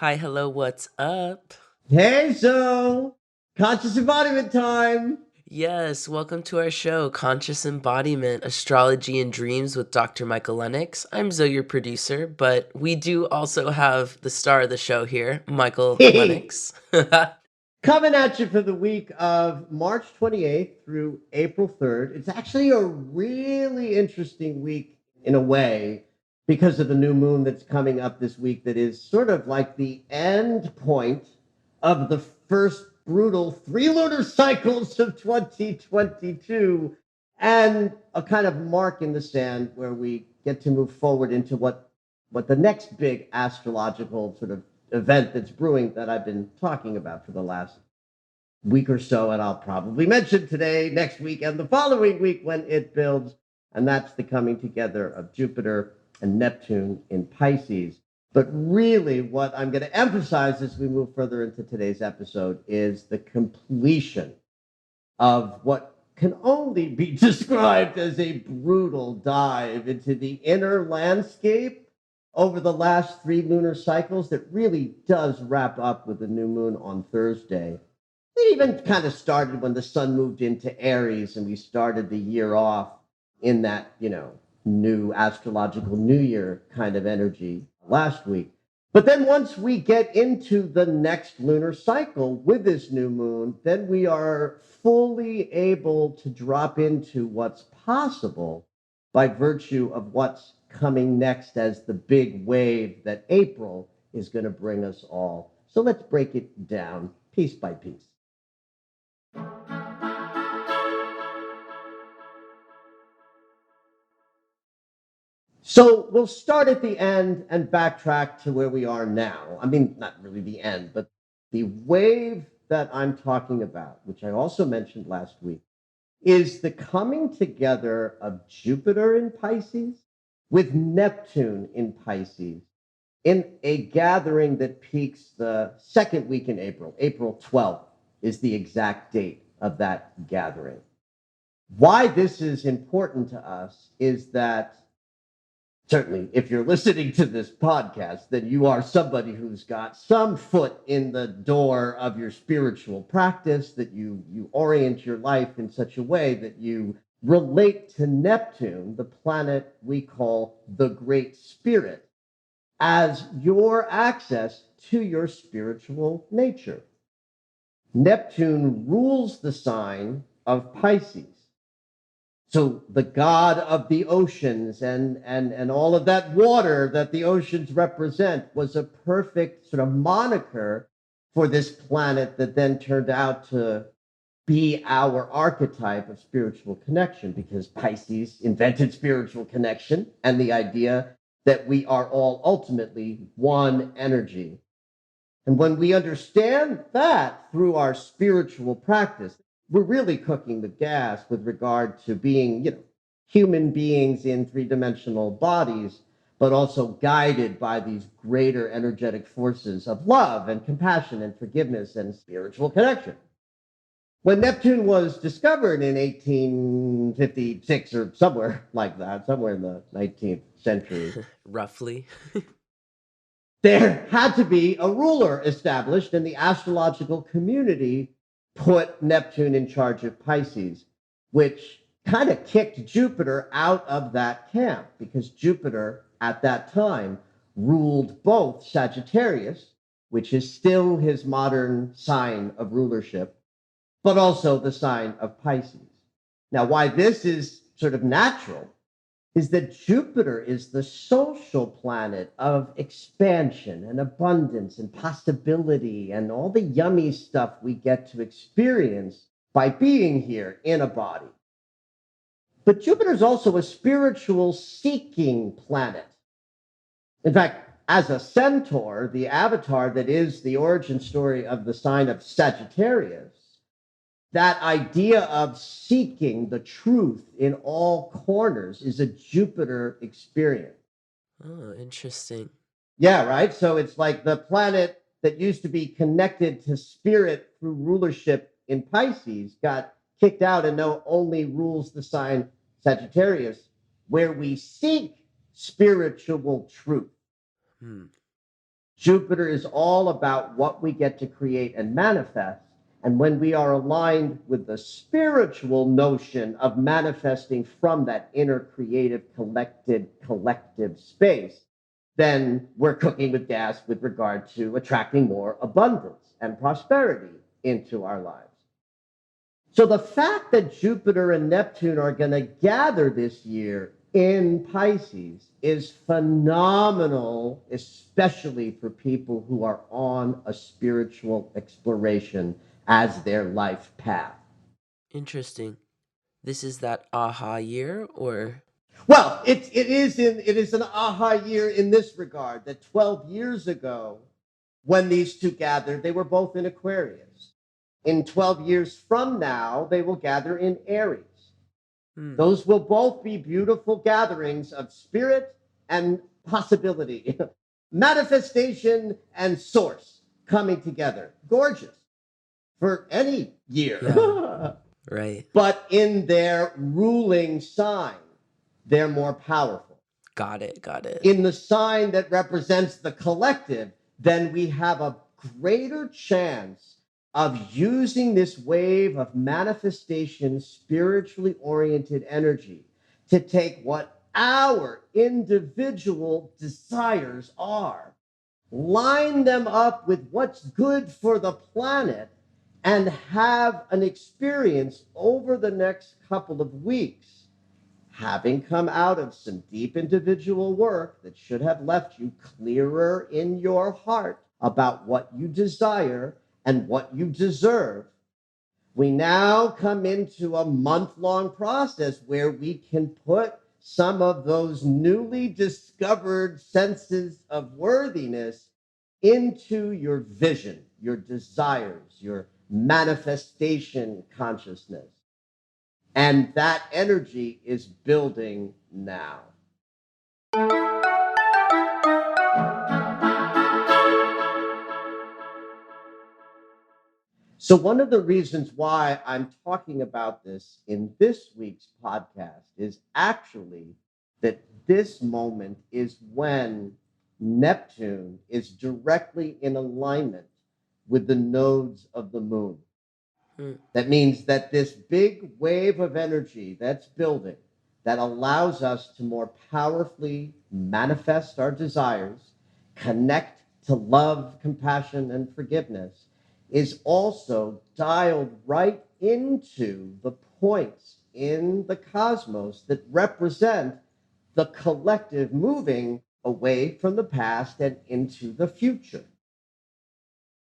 Hi, hello, what's up? Hey, so conscious embodiment time. Yes, welcome to our show, Conscious Embodiment, Astrology and Dreams with Dr. Michael Lennox. I'm Zoe, your producer, but we do also have the star of the show here, Michael Hey, Lennox. coming at you for the week of March 28th through April 3rd. It's actually a really interesting week in a way because of the new moon that's coming up this week, that is sort of like the end point of the first brutal three lunar cycles of 2022, and a kind of mark in the sand where we get to move forward into what the next big astrological sort of event that's brewing that I've been talking about for the last week or so, and I'll probably mention today, next week, and the following week when it builds. And that's the coming together of Jupiter and Neptune in Pisces. But really, what I'm going to emphasize as we move further into today's episode is the completion of what can only be described as a brutal dive into the inner landscape over the last three lunar cycles that really does wrap up with the new moon on Thursday. It even kind of started when the sun moved into Aries and we started the year off in that, new astrological new year kind of energy last week. But then once we get into the next lunar cycle with this new moon, then we are fully able to drop into what's possible by virtue of what's coming next as the big wave that April is going to bring us all. So let's break it down piece by piece. So we'll start at the end and backtrack to where we are now. I mean, not really the end, but the wave that I'm talking about, which I also mentioned last week, is the coming together of Jupiter in Pisces with Neptune in Pisces in a gathering that peaks the second week in April. April 12th is the exact date of that gathering. Why this is important to us is that certainly if you're listening to this podcast, then you are somebody who's got some foot in the door of your spiritual practice, that you orient your life in such a way that you relate to Neptune, the planet we call the Great Spirit, as your access to your spiritual nature. Neptune rules the sign of Pisces. So the god of the oceans and all of that water that the oceans represent was a perfect sort of moniker for this planet that then turned out to be our archetype of spiritual connection, because Pisces invented spiritual connection and the idea that we are all ultimately one energy. And when we understand that through our spiritual practice, we're really cooking the gas with regard to being, human beings in three-dimensional bodies, but also guided by these greater energetic forces of love and compassion and forgiveness and spiritual connection. When Neptune was discovered in 1856 or somewhere like that, somewhere in the 19th century, Roughly. there had to be a ruler established, and the astrological community put Neptune in charge of Pisces, which kind of kicked Jupiter out of that camp, because Jupiter at that time ruled both Sagittarius, which is still his modern sign of rulership, but also the sign of Pisces. Now, why this is sort of natural is that Jupiter is the social planet of expansion and abundance and possibility and all the yummy stuff we get to experience by being here in a body. But Jupiter is also a spiritual seeking planet. In fact, as a centaur, the avatar that is the origin story of the sign of Sagittarius, that idea of seeking the truth in all corners is a Jupiter experience. Oh, interesting. Yeah, right. So it's like the planet that used to be connected to spirit through rulership in Pisces got kicked out and now only rules the sign Sagittarius, where we seek spiritual truth. Hmm. Jupiter is all about what we get to create and manifest. And when we are aligned with the spiritual notion of manifesting from that inner creative, collective space, then we're cooking with gas with regard to attracting more abundance and prosperity into our lives. So the fact that Jupiter and Neptune are going to gather this year in Pisces is phenomenal, especially for people who are on a spiritual exploration as their life path. Interesting. This is that aha year, or? Well, it is an aha year in this regard that 12 years ago, when these two gathered, they were both in Aquarius. In 12 years from now, they will gather in Aries. Those will both be beautiful gatherings of spirit and possibility, manifestation and source coming together. Gorgeous for any year. Yeah, right. But in their ruling sign, they're more powerful. Got it, got it. In the sign that represents the collective, then we have a greater chance of using this wave of manifestation, spiritually oriented energy to take what our individual desires are, line them up with what's good for the planet, and have an experience over the next couple of weeks, having come out of some deep individual work that should have left you clearer in your heart about what you desire and what you deserve. We now come into a month-long process where we can put some of those newly discovered senses of worthiness into your vision, your desires, your manifestation consciousness. And that energy is building now. So, one of the reasons why I'm talking about this in this week's podcast is actually that this moment is when Neptune is directly in alignment with the nodes of the moon. That means that this big wave of energy that's building, that allows us to more powerfully manifest our desires, connect to love, compassion, and forgiveness, is also dialed right into the points in the cosmos that represent the collective moving away from the past and into the future.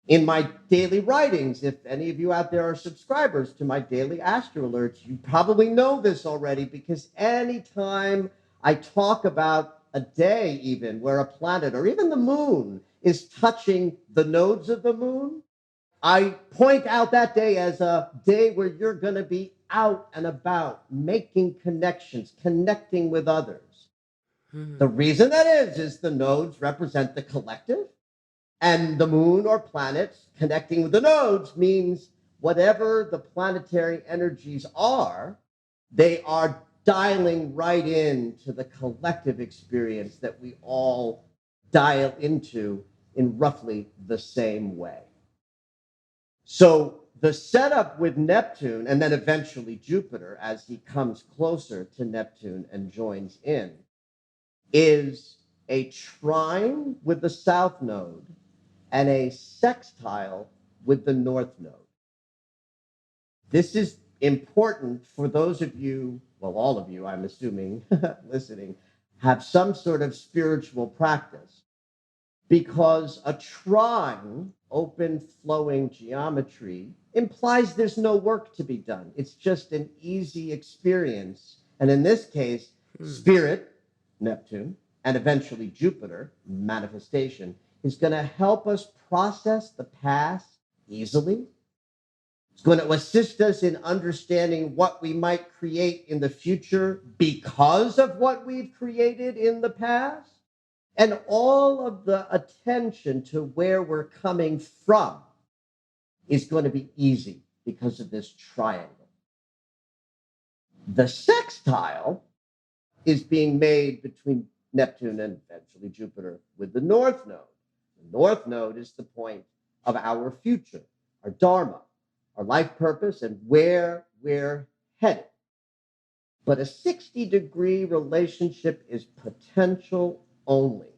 In my daily writings, if any of you out there are subscribers to my daily astro alerts, you probably know this already, because anytime I talk about a day even where a planet or even the moon is touching the nodes of the moon, I point out that day as a day where you're going to be out and about, making connections, connecting with others. The reason that is the nodes represent the collective. And the moon or planets connecting with the nodes means whatever the planetary energies are, they are dialing right into the collective experience that we all dial into in roughly the same way. So the setup with Neptune and then eventually Jupiter, as he comes closer to Neptune and joins in, is a trine with the south node and a sextile with the north node. This is important for those of you, well, all of you, I'm assuming, listening, have some sort of spiritual practice, because a trine, open flowing geometry, implies there's no work to be done. It's just an easy experience. And in this case, spirit, Neptune, and eventually Jupiter, manifestation, is going to help us process the past easily. It's going to assist us in understanding what we might create in the future because of what we've created in the past. And all of the attention to where we're coming from is going to be easy because of this triangle. The sextile is being made between Neptune and eventually Jupiter with the north node. The North Node is the point of our future, our Dharma, our life purpose, and where we're headed. But a 60-degree relationship is potential only.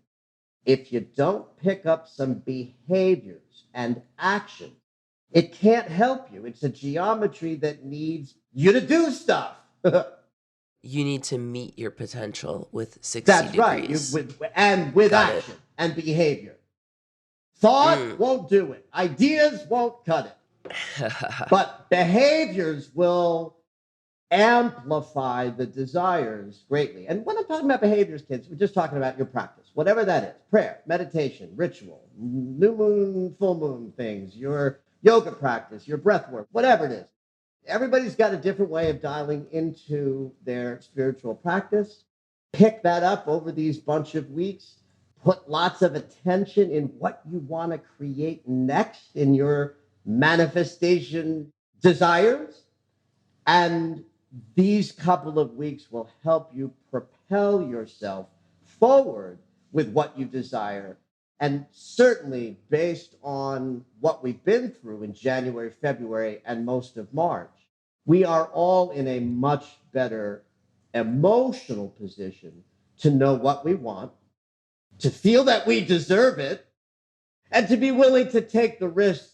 If you don't pick up some behaviors and actions, it can't help you. It's a geometry that needs you to do stuff. You need to meet your potential with 60 That's right. degrees. With Got it. action and behavior. Thought won't do it. Ideas won't cut it. But behaviors will amplify the desires greatly. And when I'm talking about behaviors, kids, we're just talking about your practice, whatever that is: prayer, meditation, ritual, new moon, full moon things, your yoga practice, your breath work, whatever it is. Everybody's got a different way of dialing into their spiritual practice. Pick that up over these bunch of weeks. Put lots of attention in what you want to create next in your manifestation desires. And these couple of weeks will help you propel yourself forward with what you desire. And certainly, based on what we've been through in January, February, and most of March, we are all in a much better emotional position to know what we want, to feel that we deserve it, and to be willing to take the risk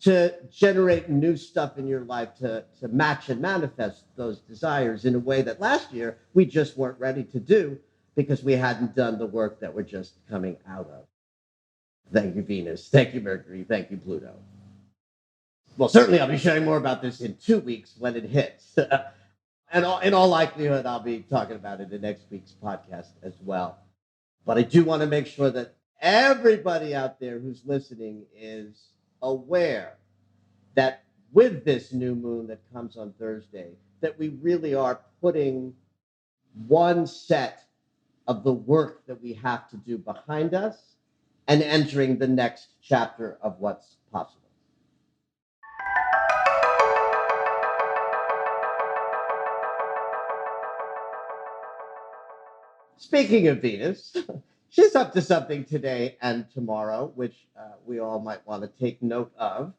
to generate new stuff in your life to match and manifest those desires in a way that last year we just weren't ready to do because we hadn't done the work that we're just coming out of. Thank you, Venus. Thank you, Mercury. Thank you, Pluto. Well, certainly I'll be sharing more about this in 2 weeks when it hits. And in all likelihood, I'll be talking about it in next week's podcast as well. But I do want to make sure that everybody out there who's listening is aware that with this new moon that comes on Thursday, that we really are putting one set of the work that we have to do behind us and entering the next chapter of what's possible. Speaking of Venus, she's up to something today and tomorrow, which we all might want to take note of.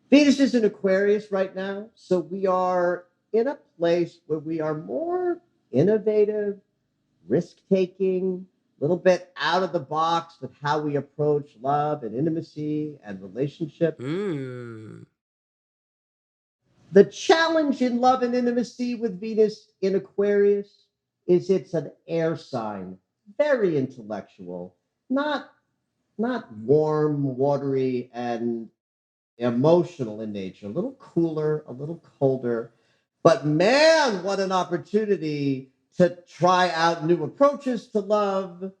Venus is in Aquarius right now, so we are in a place where we are more innovative, risk taking, a little bit out of the box with how we approach love and intimacy and relationship. Mm. The challenge in love and intimacy with Venus in Aquarius is it's an air sign, very intellectual, not warm, watery, and emotional in nature, a little cooler, a little colder. But man, what an opportunity to try out new approaches to love,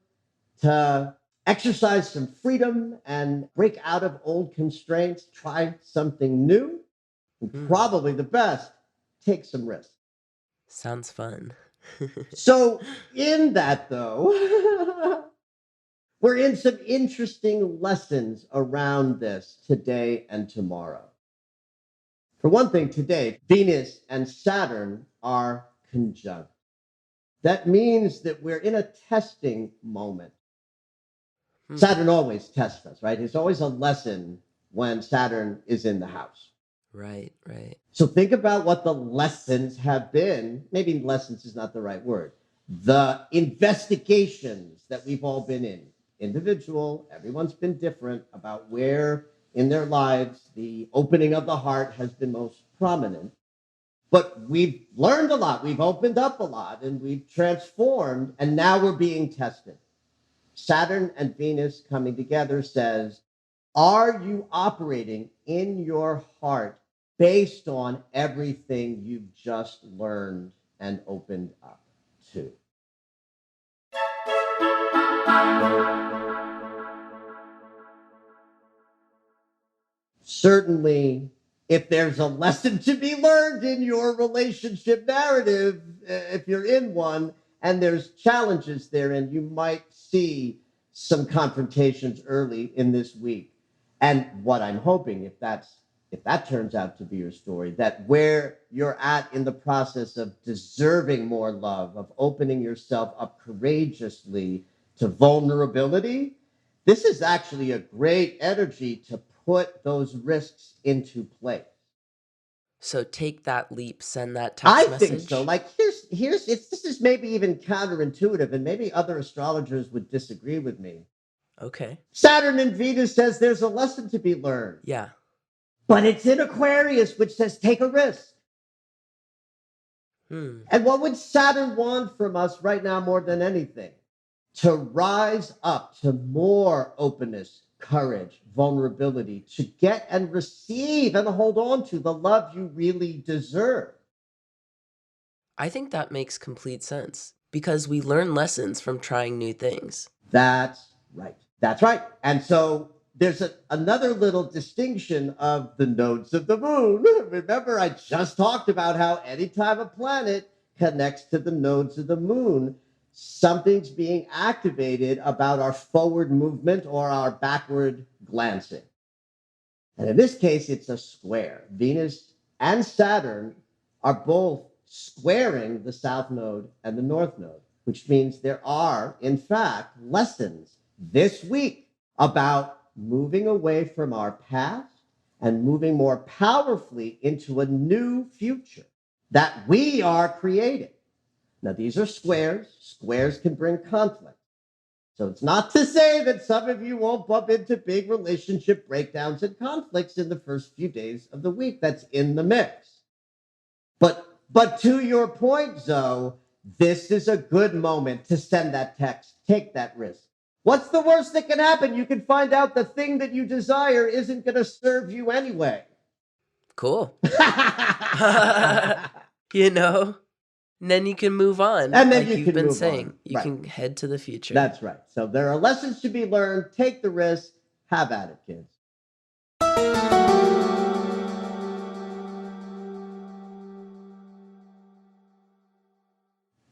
to exercise some freedom and break out of old constraints, try something new, and probably the best, take some risks. Sounds fun. So, in that though, we're in some interesting lessons around this today and tomorrow. For one thing, today, Venus and Saturn are conjunct. That means that we're in a testing moment. Saturn always tests us, right? It's always a lesson when Saturn is in the house. Right, right. So think about what the lessons have been. Maybe lessons is not the right word. The investigations that we've all been in, individual, everyone's been different about where in their lives the opening of the heart has been most prominent. But we've learned a lot, we've opened up a lot, and we've transformed, and now we're being tested. Saturn and Venus coming together says, are you operating in your heart based on everything you've just learned and opened up to? Certainly, if there's a lesson to be learned in your relationship narrative, if you're in one, and there's challenges therein, you might see some confrontations early in this week. And what I'm hoping, if that turns out to be your story, that where you're at in the process of deserving more love, of opening yourself up courageously to vulnerability, This is actually a great energy to put those risks into place. So take that leap, send that I text think so. message. Like this is maybe even counterintuitive, and maybe other astrologers would disagree with me. Okay. Saturn and Venus says there's a lesson to be learned, Yeah. but it's in Aquarius, which says take a risk. Hmm. And what would Saturn want from us right now more than anything? To rise up to more openness, courage, vulnerability, to get and receive and hold on to the love you really deserve. I think that makes complete sense because we learn lessons from trying new things. That's right. That's right. And so there's another little distinction of the nodes of the moon. Remember, I just talked about how anytime a planet connects to the nodes of the moon, something's being activated about our forward movement or our backward glancing. And in this case, it's a square. Venus and Saturn are both squaring the south node and the north node, which means there are, in fact, lessons this week about moving away from our past and moving more powerfully into a new future that we are creating. Now, these are squares. Squares can bring conflict. So it's not to say that some of you won't bump into big relationship breakdowns and conflicts in the first few days of the week. That's in the mix. But to your point, Zoe, this is a good moment to send that text, take that risk. What's the worst that can happen? You can find out the thing that you desire isn't going to serve you anyway. Cool. You know? And then you can move on. And then Like you you've can been move on. saying, you Right. can head to the future. That's right. So there are lessons to be learned. Take the risk. Have at it, kids.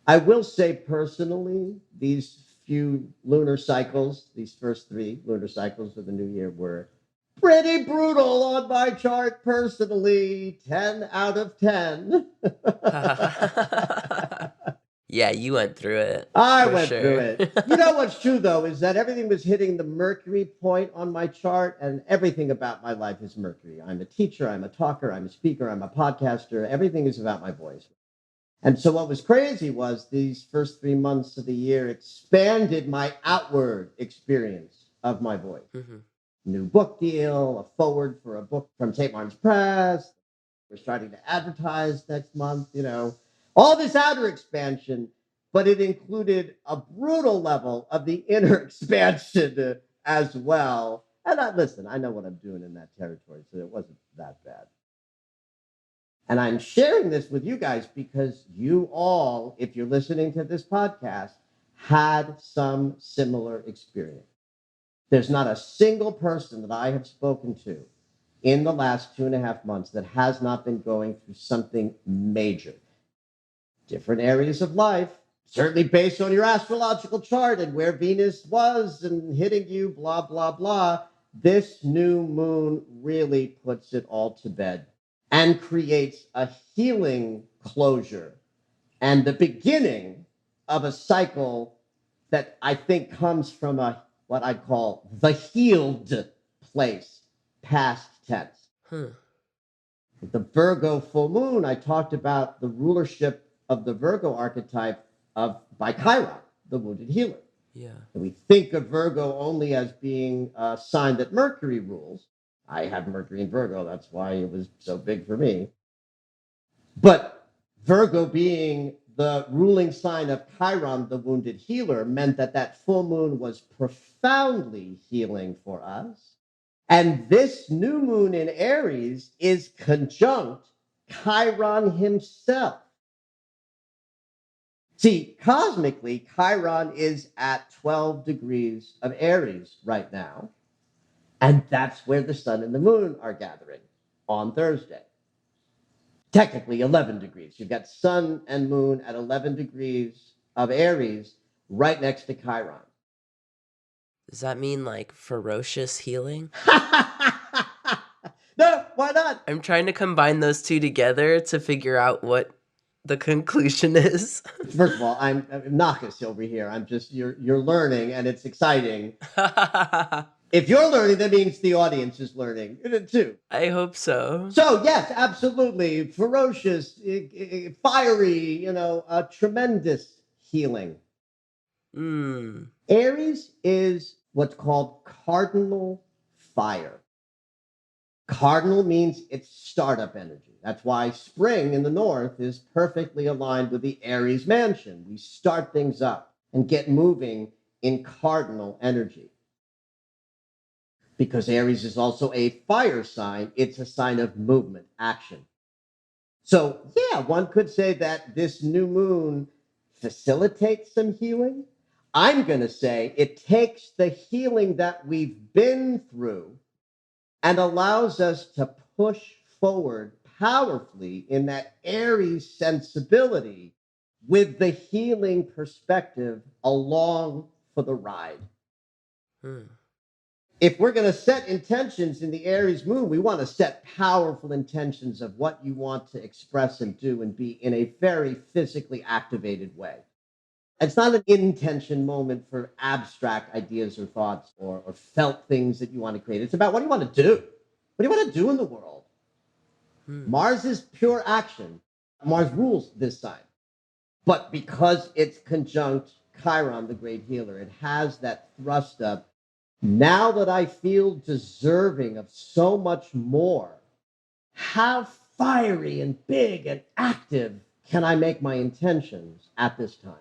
I will say personally, these few lunar cycles, these first 3 lunar cycles of the new year were pretty brutal on my chart personally. 10 out of 10. Yeah, you went through it. I For went through sure. it. You know what's true, though, is that everything was hitting the Mercury point on my chart, and everything about my life is Mercury. I'm a teacher, I'm a talker, I'm a speaker, I'm a podcaster. Everything is about my voice. And so what was crazy was these first 3 months of the year expanded my outward experience of my voice. Mm-hmm. New book deal, a forward for a book from St. Martin's Press. We're starting to advertise next month, all this outer expansion, but it included a brutal level of the inner expansion as well. And listen, I know what I'm doing in that territory, so it wasn't that bad. And I'm sharing this with you guys because you all, if you're listening to this podcast, had some similar experience. There's not a single person that I have spoken to in the last 2.5 months that has not been going through something major. Different areas of life, certainly based on your astrological chart and where Venus was and hitting you, blah, blah, blah. This new moon really puts it all to bed and creates a healing closure and the beginning of a cycle that I think comes from what I call the healed place, past tense. The Virgo full moon, I talked about the rulership of the Virgo archetype by Chiron, the wounded healer. Yeah. And we think of Virgo only as being a sign that Mercury rules. I have Mercury in Virgo. That's why it was so big for me. But Virgo being the ruling sign of Chiron, the wounded healer, meant that full moon was profoundly healing for us. And this new moon in Aries is conjunct Chiron himself. See, cosmically, Chiron is at 12 degrees of Aries right now. And that's where the sun and the moon are gathering on Thursday. Technically 11 degrees. You've got sun and moon at 11 degrees of Aries right next to Chiron. Does that mean like ferocious healing? No, why not? I'm trying to combine those two together to figure out what The conclusion is. First of all, I'm Nachas over here. I'm just you're learning, and it's exciting. If you're learning, that means the audience is learning too. I hope so. So yes, absolutely, ferocious, fiery, a tremendous healing. Hmm. Aries is what's called cardinal fire. Cardinal means it's startup energy. That's why spring in the north is perfectly aligned with the Aries mansion. We start things up and get moving in cardinal energy. Because Aries is also a fire sign, it's a sign of movement, action. So, yeah, one could say that this new moon facilitates some healing. I'm going to say it takes the healing that we've been through and allows us to push forward powerfully in that Aries sensibility with the healing perspective along for the ride. Hmm. If we're going to set intentions in the Aries moon, we want to set powerful intentions of what you want to express and do and be in a very physically activated way. It's not an intention moment for abstract ideas or thoughts or felt things that you want to create. It's about what do you want to do? What do you want to do in the world? Hmm. Mars is pure action. Mars rules this sign. But because it's conjunct Chiron, the great healer, it has that thrust of now that I feel deserving of so much more, how fiery and big and active can I make my intentions at this time?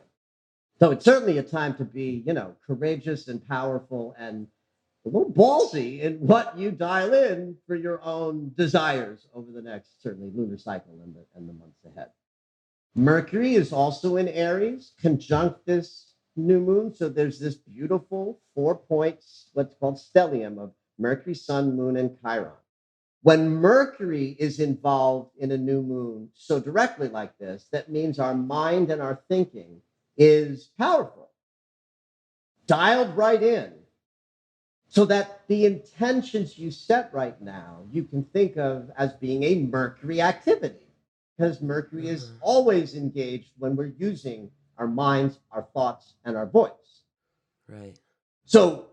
So it's certainly a time to be, courageous and powerful and a little ballsy in what you dial in for your own desires over the next, certainly, lunar cycle and the months ahead. Mercury is also in Aries, conjunct this new moon. So there's this beautiful 4 point, what's called stellium of Mercury, Sun, Moon, and Chiron. When Mercury is involved in a new moon so directly like this, that means our mind and our thinking is powerful, dialed right in, so that the intentions you set right now, you can think of as being a Mercury activity, because Mercury is always engaged when we're using our minds, our thoughts, and our voice. Right. So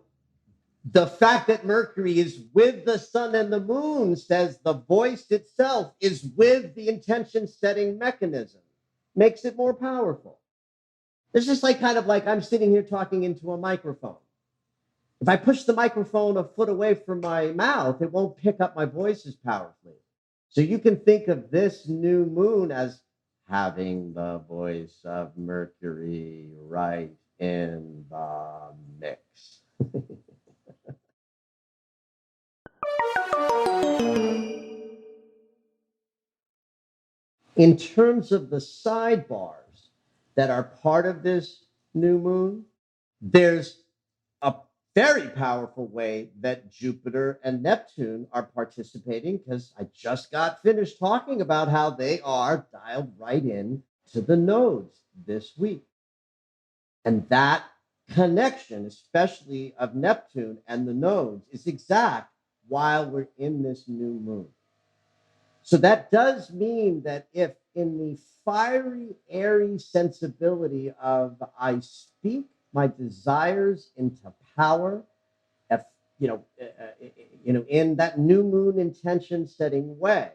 the fact that Mercury is with the sun and the moon says the voice itself is with the intention setting mechanism, makes it more powerful. It's just like kind of like I'm sitting here talking into a microphone. If I push the microphone a foot away from my mouth, it won't pick up my voice as powerfully. So you can think of this new moon as having the voice of Mercury right in the mix. In terms of the sidebars that are part of this new moon, there's a very powerful way that Jupiter and Neptune are participating, because I just got finished talking about how they are dialed right in to the nodes this week. And that connection, especially of Neptune and the nodes, is exact while we're in this new moon. So that does mean that if in the fiery, airy sensibility of I speak my desires into power, if, in that new moon intention setting way,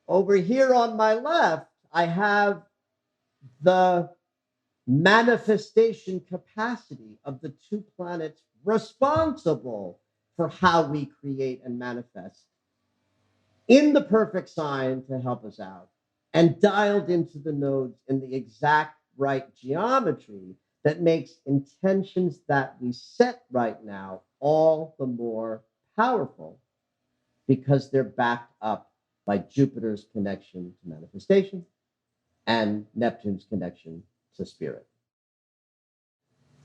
over here on my left, I have the manifestation capacity of the two planets responsible for how we create and manifest in the perfect sign to help us out, and dialed into the nodes in the exact right geometry that makes intentions that we set right now all the more powerful, because they're backed up by Jupiter's connection to manifestation and Neptune's connection to spirit.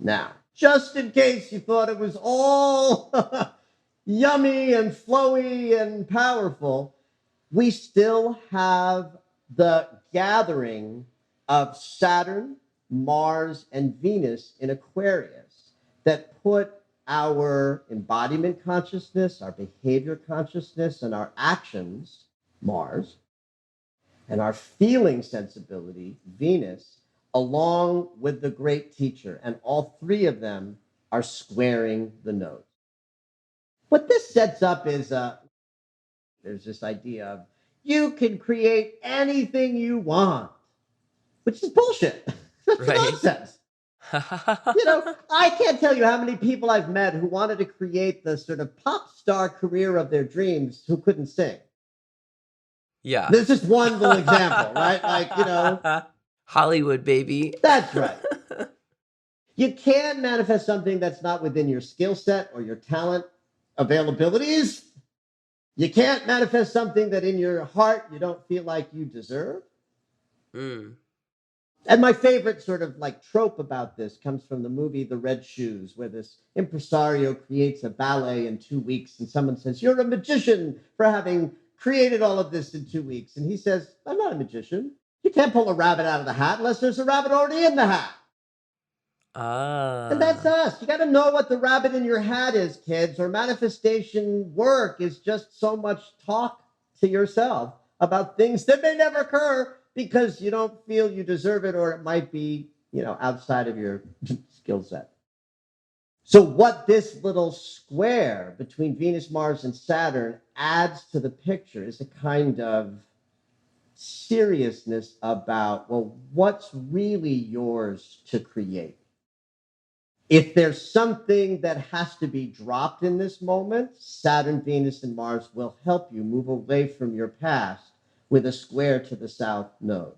Now, just in case you thought it was all yummy and flowy and powerful, we still have the gathering of Saturn, Mars, and Venus in Aquarius that put our embodiment consciousness, our behavior consciousness, and our actions, Mars, And our feeling sensibility, Venus, along with the great teacher, and all three of them are squaring the nodes. What this sets up is there's this idea of you can create anything you want, which is bullshit. That's Right. nonsense. I can't tell you how many people I've met who wanted to create the sort of pop star career of their dreams who couldn't sing. Yeah. There's just one little example, right? Hollywood, baby. That's right. You can't manifest something that's not within your skill set or your talent availabilities. You can't manifest something that in your heart you don't feel like you deserve. Mm. And my favorite sort of like trope about this comes from the movie The Red Shoes, where this impresario creates a ballet in 2 weeks, and someone says, "You're a magician for having created all of this in 2 weeks." And he says, "I'm not a magician. You can't pull a rabbit out of the hat unless there's a rabbit already in the hat." And that's Ah. us. You got to know what the rabbit in your hat is, kids, or manifestation work is just so much talk to yourself about things that may never occur because you don't feel you deserve it, or it might be, outside of your skill set. So, what this little square between Venus, Mars, and Saturn adds to the picture is a kind of seriousness about, well, what's really yours to create? If there's something that has to be dropped in this moment, Saturn, Venus, and Mars will help you move away from your past with a square to the south node.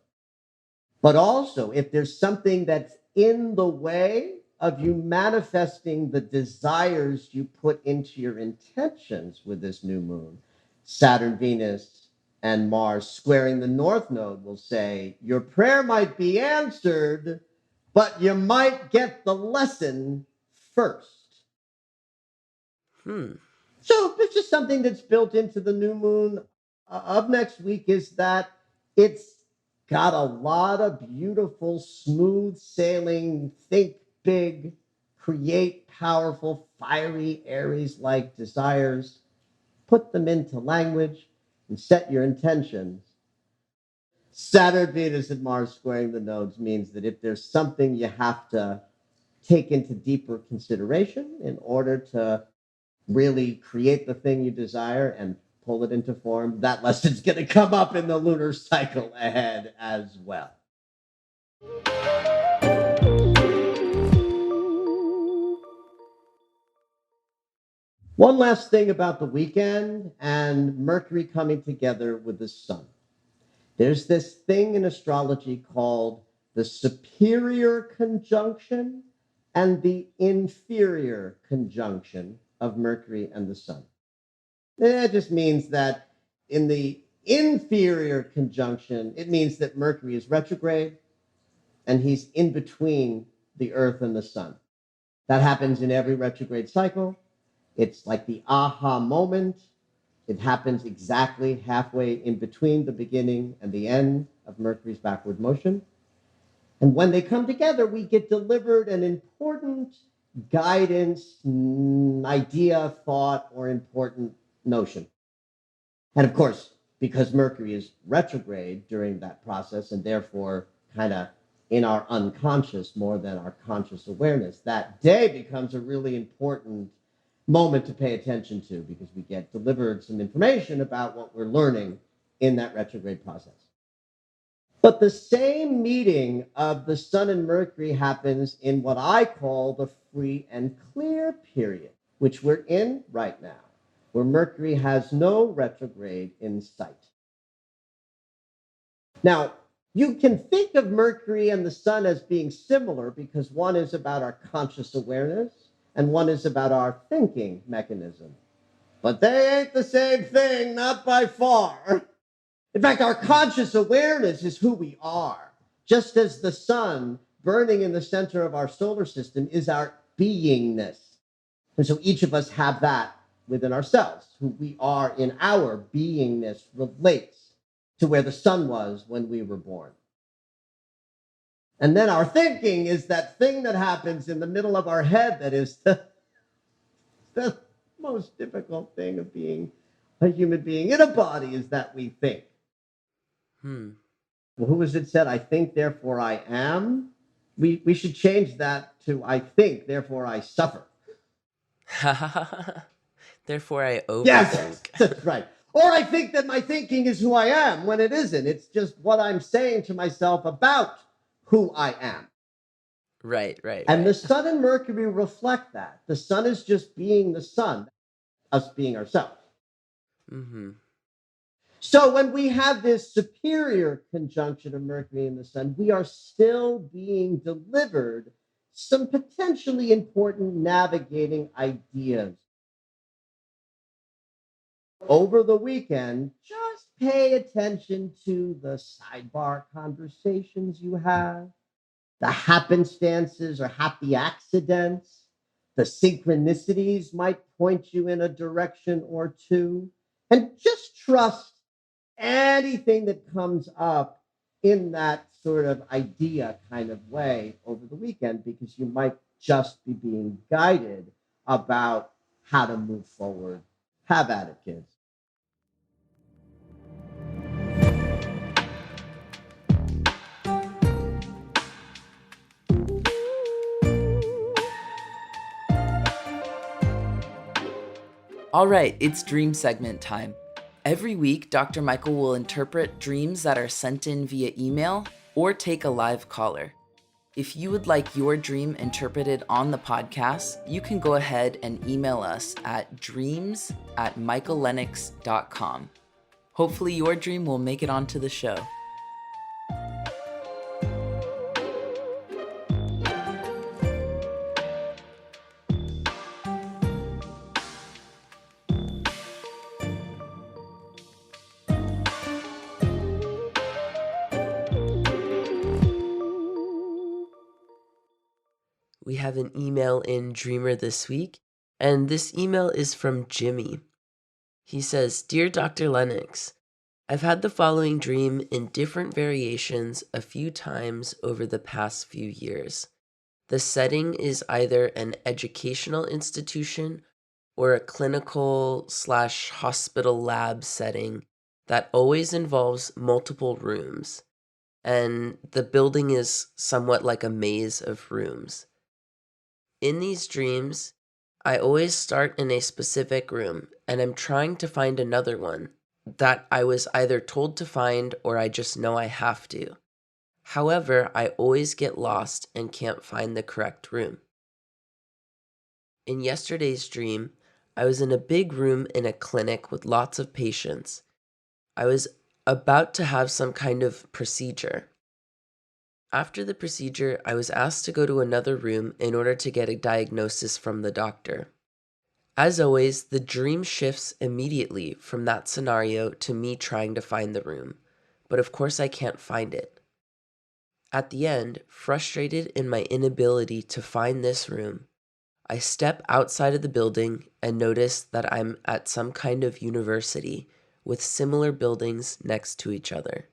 But also, if there's something that's in the way of you manifesting the desires you put into your intentions with this new moon, Saturn, Venus, and Mars squaring the north node will say, your prayer might be answered, but you might get the lesson first. Hmm. So this is something that's built into the new moon of next week, is that it's got a lot of beautiful, smooth sailing, think big, create powerful, fiery Aries like desires, put them into language, and set your intentions. Saturn, Venus, and Mars squaring the nodes means that if there's something you have to take into deeper consideration in order to really create the thing you desire and pull it into form, that lesson's going to come up in the lunar cycle ahead as well. One last thing about the weekend and Mercury coming together with the sun. There's this thing in astrology called the superior conjunction and the inferior conjunction of Mercury and the sun. It just means that in the inferior conjunction, it means that Mercury is retrograde and he's in between the Earth and the sun. That happens in every retrograde cycle. It's like the aha moment. It happens exactly halfway in between the beginning and the end of Mercury's backward motion. And when they come together, we get delivered an important guidance, idea, thought, or important notion. And of course, because Mercury is retrograde during that process and therefore kind of in our unconscious more than our conscious awareness, that day becomes a really important moment to pay attention to because we get delivered some information about what we're learning in that retrograde process. But the same meeting of the Sun and Mercury happens in what I call the free and clear period, which we're in right now, where Mercury has no retrograde in sight. Now, you can think of Mercury and the Sun as being similar because one is about our conscious awareness and one is about our thinking mechanism. But they ain't the same thing, not by far. In fact, our conscious awareness is who we are, just as the sun burning in the center of our solar system is our beingness. And so each of us have that within ourselves. Who we are in our beingness relates to where the sun was when we were born. And then our thinking is that thing that happens in the middle of our head that is the most difficult thing of being a human being in a body, is that we think. Hmm. Well, who was it said, I think, therefore I am? We should change that to I think, therefore I suffer. Therefore, I Yes, overthink. that's right. Or I think that my thinking is who I am when it isn't. It's just what I'm saying to myself about who I am. Right, right, And the right. sun and Mercury reflect that. The sun is just being the sun, us being ourselves. Mm-hmm. So when we have this superior conjunction of Mercury and the sun, we are still being delivered some potentially important navigating ideas. Over the weekend, just pay attention to the sidebar conversations you have, the happenstances or happy accidents, the synchronicities might point you in a direction or two, and just trust anything that comes up in that sort of idea kind of way over the weekend, because you might just be being guided about how to move forward. Have at it, kids. All right, it's dream segment time. Every week, Dr. Michael will interpret dreams that are sent in via email or take a live caller. If you would like your dream interpreted on the podcast, you can go ahead and email us at dreams@michaellennox.com. Hopefully, your dream will make it onto the show. We have an email in Dreamer this week, and this email is from Jimmy. He says, Dear Dr. Lennox, I've had the following dream in different variations a few times over the past few years. The setting is either an educational institution or a clinical/hospital lab setting that always involves multiple rooms, and the building is somewhat like a maze of rooms. In these dreams, I always start in a specific room, and I'm trying to find another one that I was either told to find or I just know I have to. However, I always get lost and can't find the correct room. In yesterday's dream, I was in a big room in a clinic with lots of patients. I was about to have some kind of procedure. After the procedure, I was asked to go to another room in order to get a diagnosis from the doctor. As always, the dream shifts immediately from that scenario to me trying to find the room, but of course I can't find it. At the end, frustrated in my inability to find this room, I step outside of the building and notice that I'm at some kind of university with similar buildings next to each other.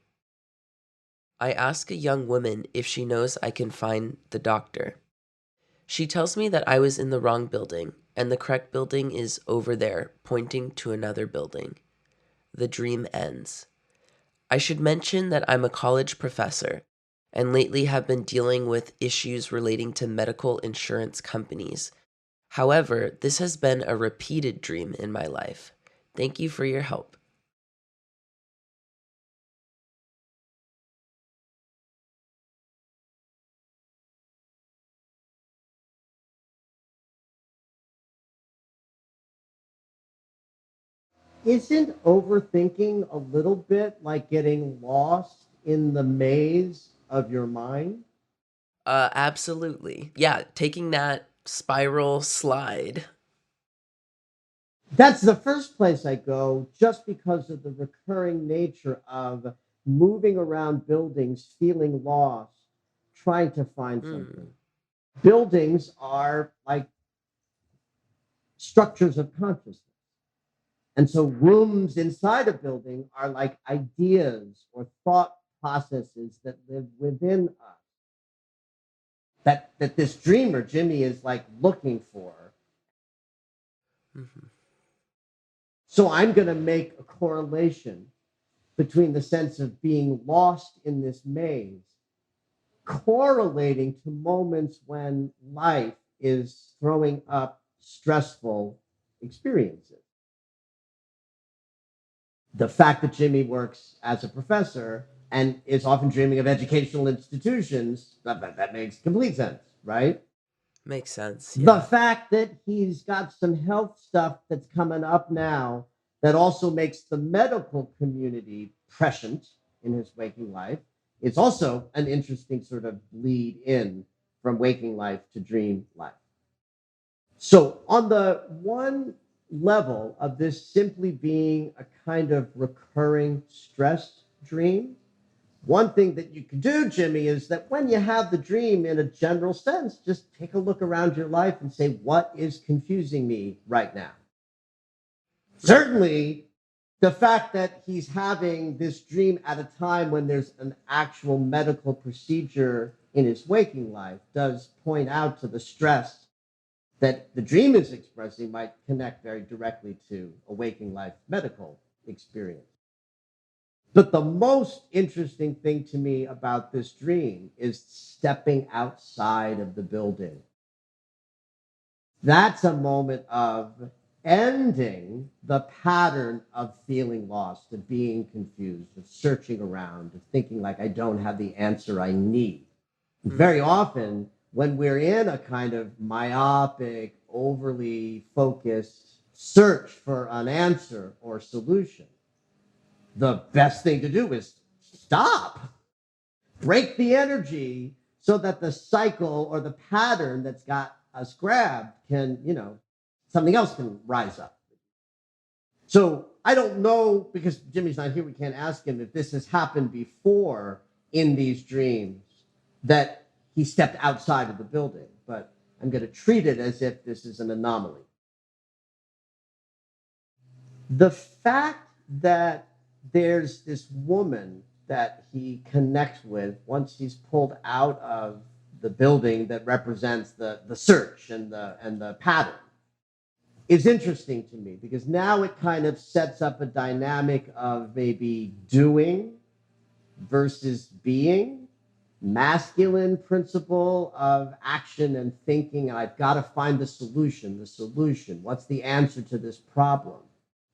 I ask a young woman if she knows I can find the doctor. She tells me that I was in the wrong building, and the correct building is over there, pointing to another building. The dream ends. I should mention that I'm a college professor, and lately have been dealing with issues relating to medical insurance companies. However, this has been a repeated dream in my life. Thank you for your help. Isn't overthinking a little bit like getting lost in the maze of your mind? Absolutely. Yeah, taking that spiral slide. That's the first place I go, just because of the recurring nature of moving around buildings, feeling lost, trying to find something. Hmm. Buildings are like structures of consciousness. And so rooms inside a building are like ideas or thought processes that live within us. That this dreamer, Jimmy, is like looking for. Mhm. So I'm going to make a correlation between the sense of being lost in this maze correlating to moments when life is throwing up stressful experiences. The fact that Jimmy works as a professor and is often dreaming of educational institutions, that makes complete sense, right? Makes sense, The yeah. fact that he's got some health stuff that's coming up now that also makes the medical community prescient in his waking life. It's also an interesting sort of lead in from waking life to dream life. So, on the one level of this simply being a kind of recurring stress dream, one thing that you can do, Jimmy, is that when you have the dream in a general sense, just take a look around your life and say, what is confusing me right now? Certainly, the fact that he's having this dream at a time when there's an actual medical procedure in his waking life does point out to the stress that the dream is expressing might connect very directly to a waking life medical experience. But the most interesting thing to me about this dream is stepping outside of the building. That's a moment of ending the pattern of feeling lost, of being confused, of searching around, of thinking like I don't have the answer I need. Very often, when we're in a kind of myopic, overly focused search for an answer or solution, the best thing to do is stop, break the energy so that the cycle or the pattern that's got us grabbed can, something else can rise up. So I don't know, because Jimmy's not here, we can't ask him if this has happened before in these dreams that he stepped outside of the building, but I'm going to treat it as if this is an anomaly. The fact that there's this woman that he connects with once he's pulled out of the building that represents the search and the pattern is interesting to me, because now it kind of sets up a dynamic of maybe doing versus being, masculine principle of action and thinking. I've got to find the solution. What's the answer to this problem?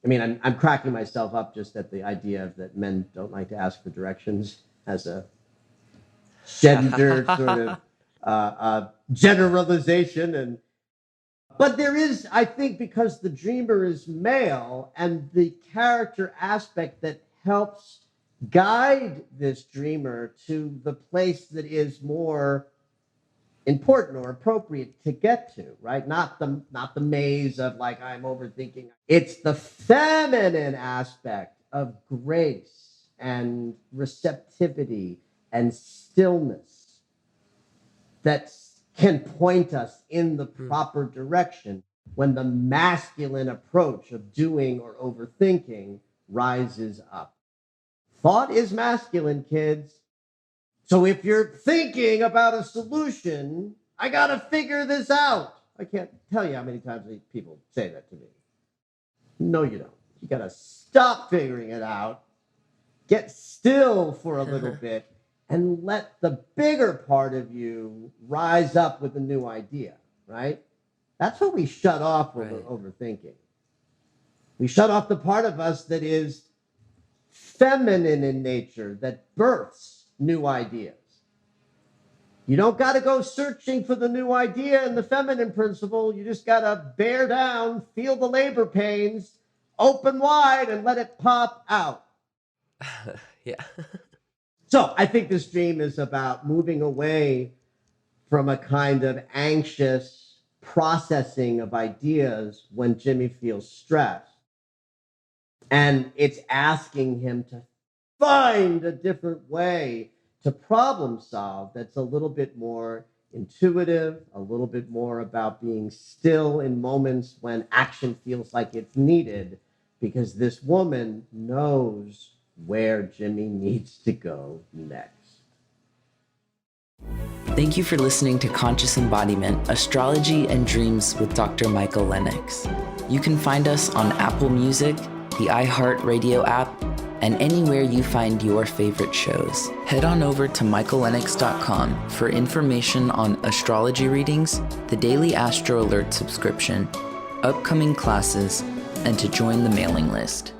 I mean, I'm cracking myself up just at the idea of that men don't like to ask for directions as a gendered sort of generalization. But there is, I think, because the dreamer is male and the character aspect that helps guide this dreamer to the place that is more important or appropriate to get to, right? Not the maze of like I'm overthinking. It's the feminine aspect of grace and receptivity and stillness that can point us in the proper direction when the masculine approach of doing or overthinking rises up. Thought is masculine, kids. So if you're thinking about a solution, I got to figure this out. I can't tell you how many times people say that to me. No, you don't. You got to stop figuring it out, get still for a little bit, and let the bigger part of you rise up with a new idea, right? That's what we shut off when we're overthinking. We shut off the part of us that is feminine in nature, that births new ideas. You don't got to go searching for the new idea in the feminine principle. You just got to bear down, feel the labor pains, open wide, and let it pop out. Yeah. So I think this dream is about moving away from a kind of anxious processing of ideas when Jimmy feels stressed. And it's asking him to find a different way to problem solve that's a little bit more intuitive, a little bit more about being still in moments when action feels like it's needed, because this woman knows where Jimmy needs to go next. Thank you for listening to Conscious Embodiment, Astrology and Dreams with Dr. Michael Lennox. You can find us on Apple Music, the iHeartRadio app, and anywhere you find your favorite shows. Head on over to michaellennox.com for information on astrology readings, the daily Astro Alert subscription, upcoming classes, and to join the mailing list.